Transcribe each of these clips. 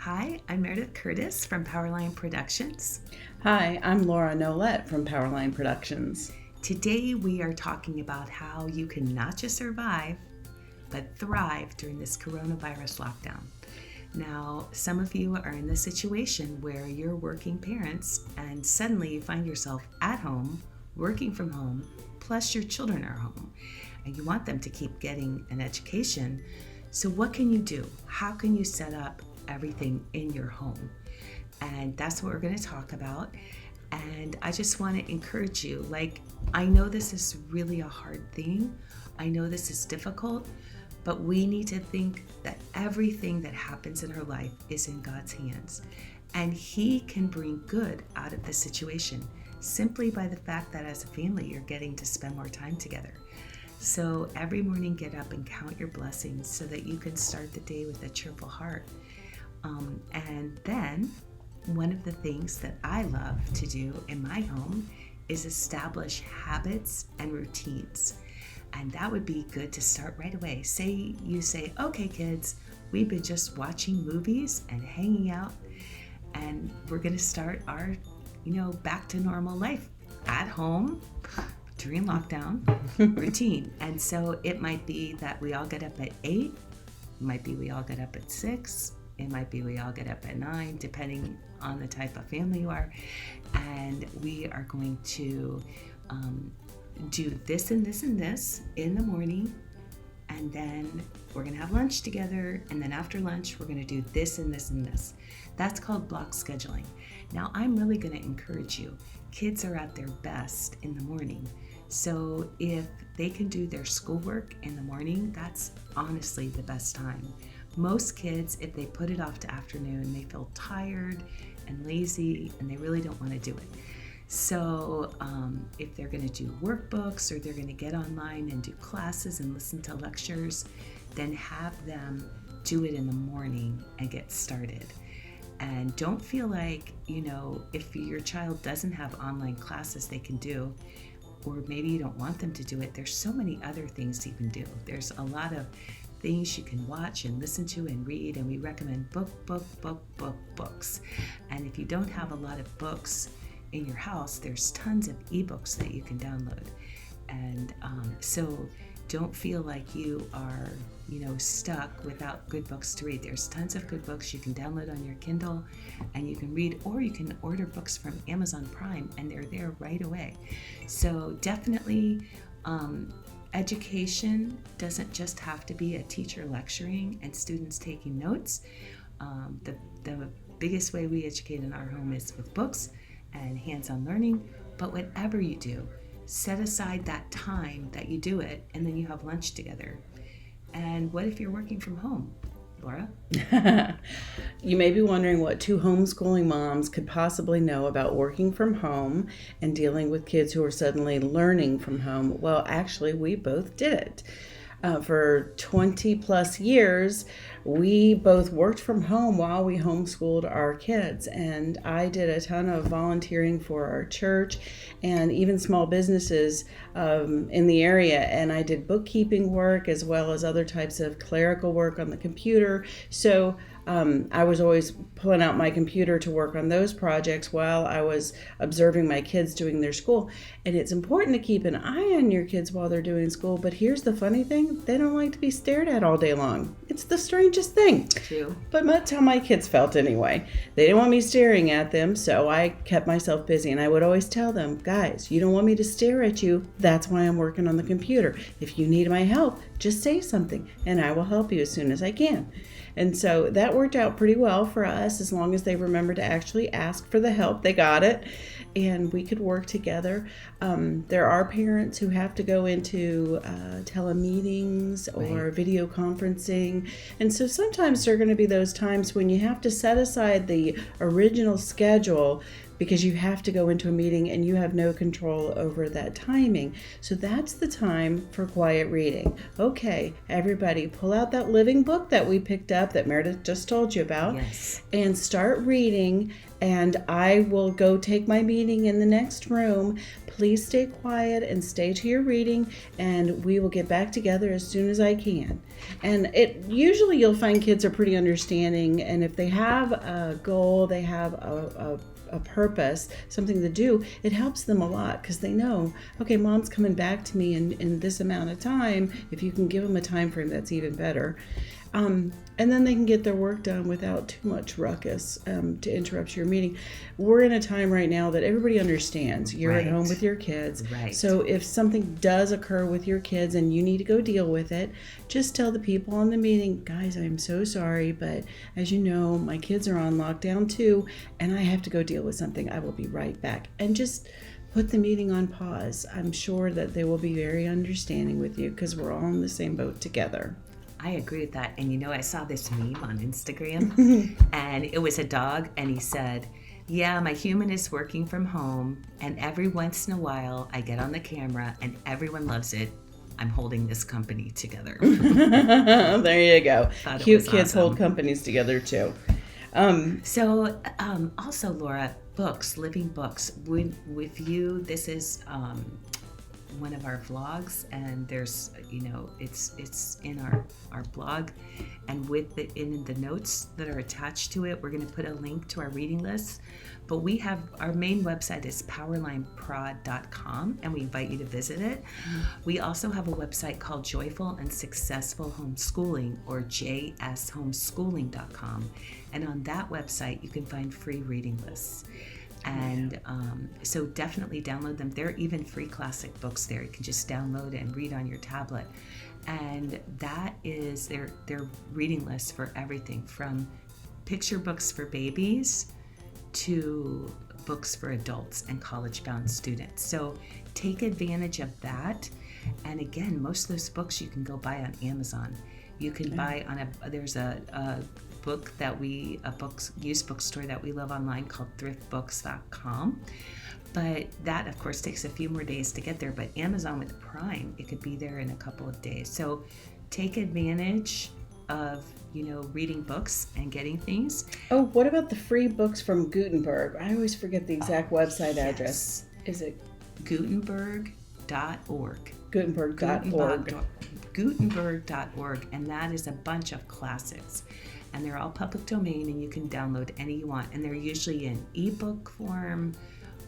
Hi, I'm Meredith Curtis from Powerline Productions. Hi, I'm Laura Nolette from Powerline Productions. Today we are talking about how you can not just survive, but thrive during this coronavirus lockdown. Now, some of you are in the situation where you're working parents and suddenly you find yourself at home, working from home, plus your children are home, and you want them to keep getting an education. So what can you do? How can you set up everything in your home? And that's what we're going to talk about. And I just want to encourage you, I know this is really a hard thing. I know this is difficult, but we need to think that everything that happens in our life is in God's hands. And He can bring good out of the situation simply by the fact that as a family, you're getting to spend more time together. So every morning, get up and count your blessings so that you can start the day with a cheerful heart. And then one of the things that I love to do in my home is establish habits and routines. And that would be good to start right away. Say, okay, kids, we've been just watching movies and hanging out, and we're going to start our, back to normal life at home during lockdown routine. And so it might be that we all get up at 8, it might be we all get up at 6, it might be we all get up at 9, depending on the type of family you are. And we are going to do this and this and this in the morning. And then we're going to have lunch together. And then after lunch, we're going to do this and this and this. That's called block scheduling. Now, I'm really going to encourage you. Kids are at their best in the morning. So if they can do their schoolwork in the morning, that's honestly the best time. Most kids, if they put it off to afternoon, they feel tired and lazy and they really don't want to do it. So if they're going to do workbooks or they're going to get online and do classes and listen to lectures, then have them do it in the morning and get started. And don't feel like, if your child doesn't have online classes they can do, or maybe you don't want them to do it, there's so many other things you can do. There's a lot of things you can watch and listen to and read, and we recommend books. And if you don't have a lot of books in your house, there's tons of ebooks that you can download. And so don't feel like you are, stuck without good books to read. There's tons of good books you can download on your Kindle and you can read, or you can order books from Amazon Prime and they're there right away. So definitely, education doesn't just have to be a teacher lecturing and students taking notes. The biggest way we educate in our home is with books and hands-on learning. But whatever you do, set aside that time that you do it, and then you have lunch together. And what if you're working from home, Laura? You may be wondering what two homeschooling moms could possibly know about working from home and dealing with kids who are suddenly learning from home. Well, actually, we both did it. For 20 plus years, we both worked from home while we homeschooled our kids. And I did a ton of volunteering for our church and even small businesses in the area. And I did bookkeeping work as well as other types of clerical work on the computer. So I was always pulling out my computer to work on those projects while I was observing my kids doing their school. And it's important to keep an eye on your kids while they're doing school. But here's the funny thing. They don't like to be stared at all day long. It's the strangest thing. True. But that's how my kids felt anyway. They didn't want me staring at them, so I kept myself busy. And I would always tell them, guys, you don't want me to stare at you. That's why I'm working on the computer. If you need my help, just say something and I will help you as soon as I can. And so that worked out pretty well for us. As long as they remembered to actually ask for the help, they got it. And we could work together. There are parents who have to go into telemeetings or video conferencing. And so sometimes there are going to be those times when you have to set aside the original schedule because you have to go into a meeting and you have no control over that timing. So that's the time for quiet reading. Okay, everybody, pull out that living book that we picked up that Meredith just told you about, Yes. and start reading. And I will go take my meeting in the next room. Please stay quiet and stay to your reading, and we will get back together as soon as I can. And usually you'll find kids are pretty understanding, and if they have a goal, they have a purpose, something to do, it helps them a lot because they know, okay, mom's coming back to me in this amount of time. If you can give them a time frame, that's even better. And then they can get their work done without too much ruckus to interrupt your meeting. We're in a time right now that everybody understands. You're Right. at home with your kids. Right. So if something does occur with your kids and you need to go deal with it, just tell the people in the meeting, guys, I'm so sorry, but as you know, my kids are on lockdown too, and I have to go deal with something. I will be right back. And just put the meeting on pause. I'm sure that they will be very understanding with you because we're all in the same boat together. I agree with that. And I saw this meme on Instagram and it was a dog and he said, yeah, my human is working from home and every once in a while I get on the camera and everyone loves it. I'm holding this company together. There you go. Thought it Cute was kids awesome. hold companies together too. So also, Laura, books, living books. With you, this is one of our vlogs, and there's it's in our blog, and in the notes that are attached to it, we're going to put a link to our reading list. But we have our main website is powerlineprod.com, and we invite you to visit it. We also have a website called Joyful and Successful Homeschooling, or jshomeschooling.com, and on that website you can find free reading lists. And so definitely download them. There are even free classic books there. You can just download and read on your tablet. And that is their reading list for everything from picture books for babies to books for adults and college-bound students. So take advantage of that. And again, most of those books you can go buy on Amazon. You can buy there's a used bookstore that we love online called thriftbooks.com. But that, of course, takes a few more days to get there. But Amazon with Prime, it could be there in a couple of days. So take advantage of, reading books and getting things. Oh, what about the free books from Gutenberg? I always forget the exact website address. Is it Gutenberg.org? Gutenberg.org. Gutenberg.org, and that is a bunch of classics. And they're all public domain, and you can download any you want. And they're usually in ebook form,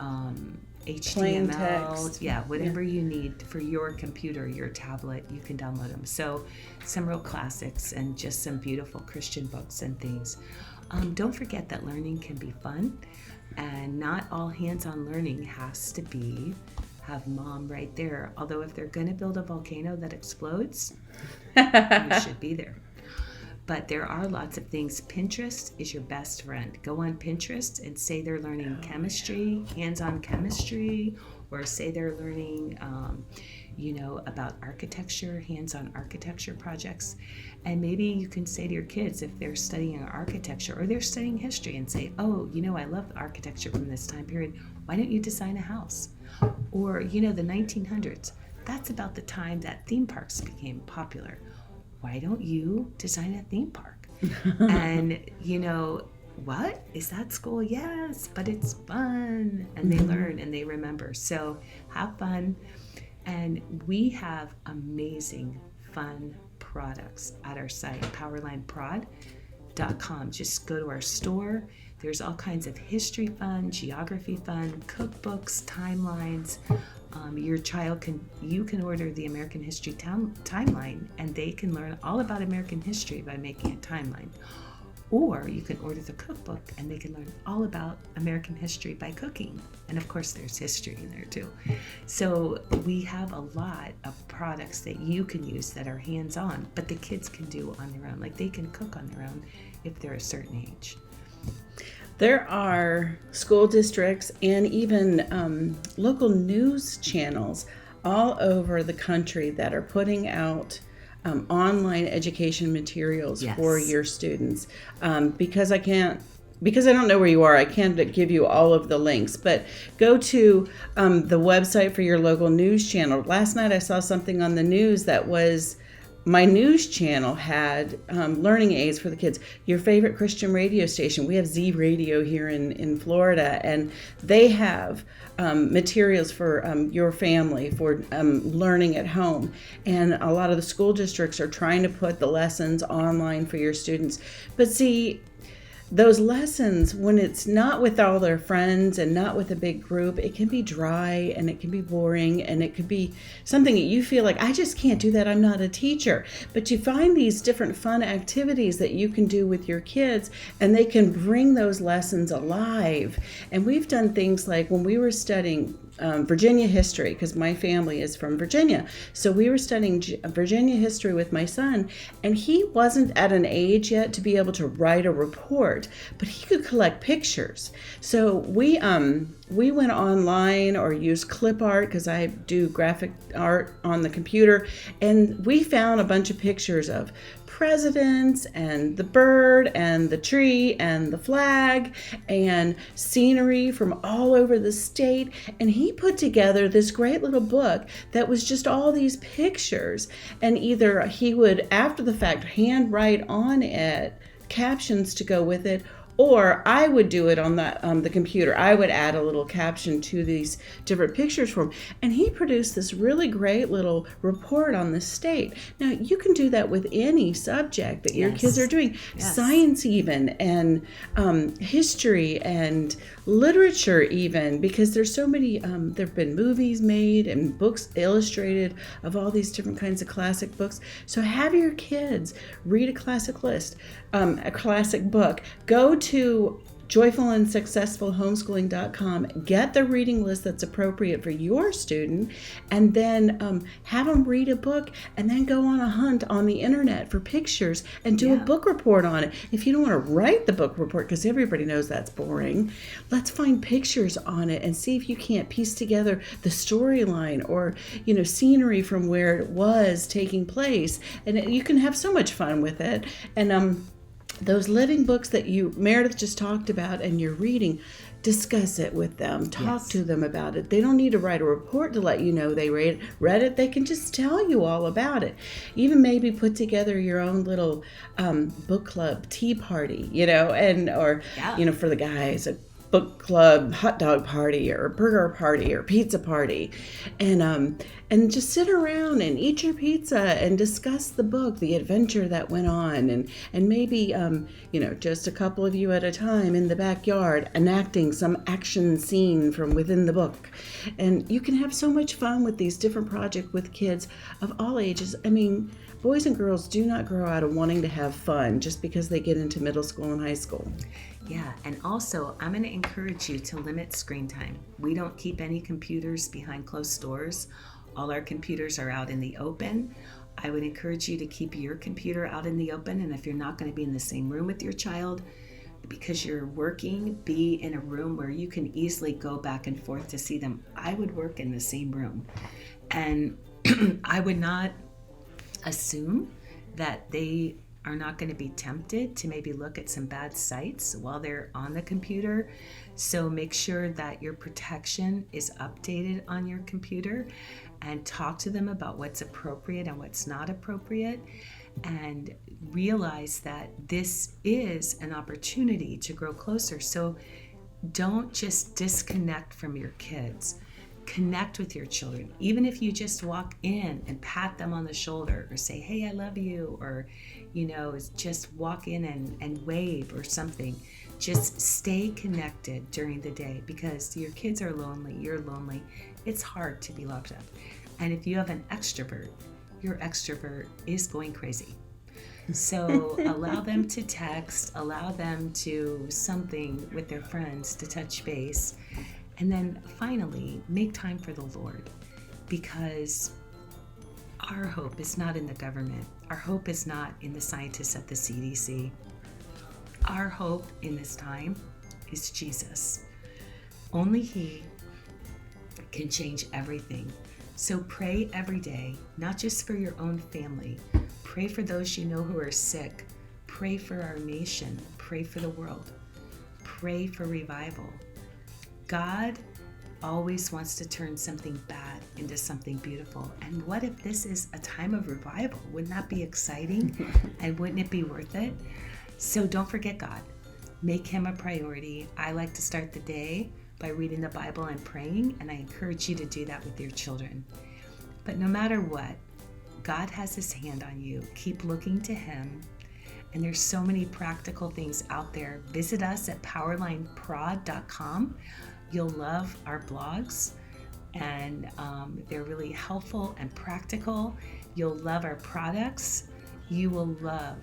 HTML, plain text. whatever you need for your computer, your tablet, you can download them. So some real classics and just some beautiful Christian books and things. Don't forget that learning can be fun, and not all hands-on learning has to have mom right there. Although if they're going to build a volcano that explodes, you should be there. But there are lots of things. Pinterest is your best friend. Go on Pinterest and say they're learning chemistry, hands-on chemistry, or say they're learning, about architecture, hands-on architecture projects. And maybe you can say to your kids, if they're studying architecture or they're studying history, and say, oh, I love architecture from this time period. Why don't you design a house? Or, the 1900s. That's about the time that theme parks became popular. Why don't you design a theme park? And, what? Is that school? Yes, but it's fun. And they learn and they remember. So have fun. And we have amazing, fun products at our site, powerlineprod.com. Just go to our store. There's all kinds of history fun, geography fun, cookbooks, timelines. Your child you can order the American History timeline, and they can learn all about American history by making a timeline. Or you can order the cookbook, and they can learn all about American history by cooking. And of course, there's history in there too. So we have a lot of products that you can use that are hands-on, but the kids can do on their own. Like they can cook on their own if they're a certain age. There are school districts and even local news channels all over the country that are putting out online education materials for your students. Because I can't because I don't know where you are, I can't give you all of the links, but go to the website for your local news channel. Last night I saw something on the news that was, my news channel had learning aids for the kids. Your favorite Christian radio station, we have Z Radio here in Florida, and they have materials for your family for learning at home. And a lot of the school districts are trying to put the lessons online for your students. But see, those lessons, when it's not with all their friends and not with a big group, it can be dry and it can be boring and it could be something that you feel like, I just can't do that, I'm not a teacher. But you find these different fun activities that you can do with your kids, and they can bring those lessons alive. And we've done things like when we were studying Virginia history, because my family is from Virginia. So we were studying Virginia history with my son, and he wasn't at an age yet to be able to write a report, but he could collect pictures. So we went online or used clip art, because I do graphic art on the computer, and we found a bunch of pictures of presidents and the bird and the tree and the flag and scenery from all over the state. And he put together this great little book that was just all these pictures, and either he would, after the fact, handwrite on it captions to go with it, or I would do it on the computer. I would add a little caption to these different pictures for him. And he produced this really great little report on the state. Now, you can do that with any subject that your kids are doing. Yes. Science even, and history and literature even, because there's so many, there have been movies made and books illustrated of all these different kinds of classic books. So have your kids read a classic list, a classic book. Go to joyfulandsuccessfulhomeschooling.com, get the reading list that's appropriate for your student, and then have them read a book, and then go on a hunt on the internet for pictures and do a book report on it. If you don't want to write the book report, because everybody knows that's boring, let's find pictures on it and see if you can't piece together the storyline or, scenery from where it was taking place. And you can have so much fun with it. And those living books that Meredith just talked about and you're reading, discuss it with them. Talk to them about it. They don't need to write a report to let you know they read it. They can just tell you all about it. Even maybe put together your own little book club tea party, or for the guys, a book club hot dog party or burger party or pizza party, and just sit around and eat your pizza and discuss the book, the adventure that went on, and maybe just a couple of you at a time in the backyard enacting some action scene from within the book. And you can have so much fun with these different projects with kids of all ages. I mean, boys and girls do not grow out of wanting to have fun just because they get into middle school and high school. Yeah, and also I'm going to encourage you to limit screen time. We don't keep any computers behind closed doors. All our computers are out in the open. I would encourage you to keep your computer out in the open, and if you're not going to be in the same room with your child because you're working, be in a room where you can easily go back and forth to see them. I would work in the same room, and I would not assume that they are not going to be tempted to maybe look at some bad sites while they're on the computer. So make sure that your protection is updated on your computer, and talk to them about what's appropriate and what's not appropriate, and realize that this is an opportunity to grow closer. So don't just disconnect from your kids. Connect with your children. Even if you just walk in and pat them on the shoulder or say, hey, I love you, or, just walk in and wave or something. Just stay connected during the day, because your kids are lonely, you're lonely. It's hard to be locked up. And if you have an extrovert, your extrovert is going crazy. So allow them to text, allow them to something with their friends to touch base. And then finally, make time for the Lord, because our hope is not in the government. Our hope is not in the scientists at the CDC. Our hope in this time is Jesus. Only He can change everything. So pray every day, not just for your own family. Pray for those you know who are sick. Pray for our nation. Pray for the world. pray for revival. God always wants to turn something bad into something beautiful. And what if this is a time of revival? Wouldn't that be exciting? And wouldn't it be worth it? So don't forget God. Make him a priority. I like to start the day by reading the Bible and praying, and I encourage you to do that with your children. But no matter what, God has his hand on you. Keep looking to him. And there's so many practical things out there. Visit us at powerlineprod.com. You'll love our blogs, and they're really helpful and practical. You'll love our products. You will love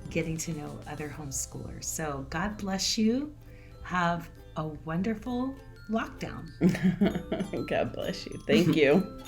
getting to know other homeschoolers. So God bless you. Have a wonderful lockdown. God bless you. Thank you.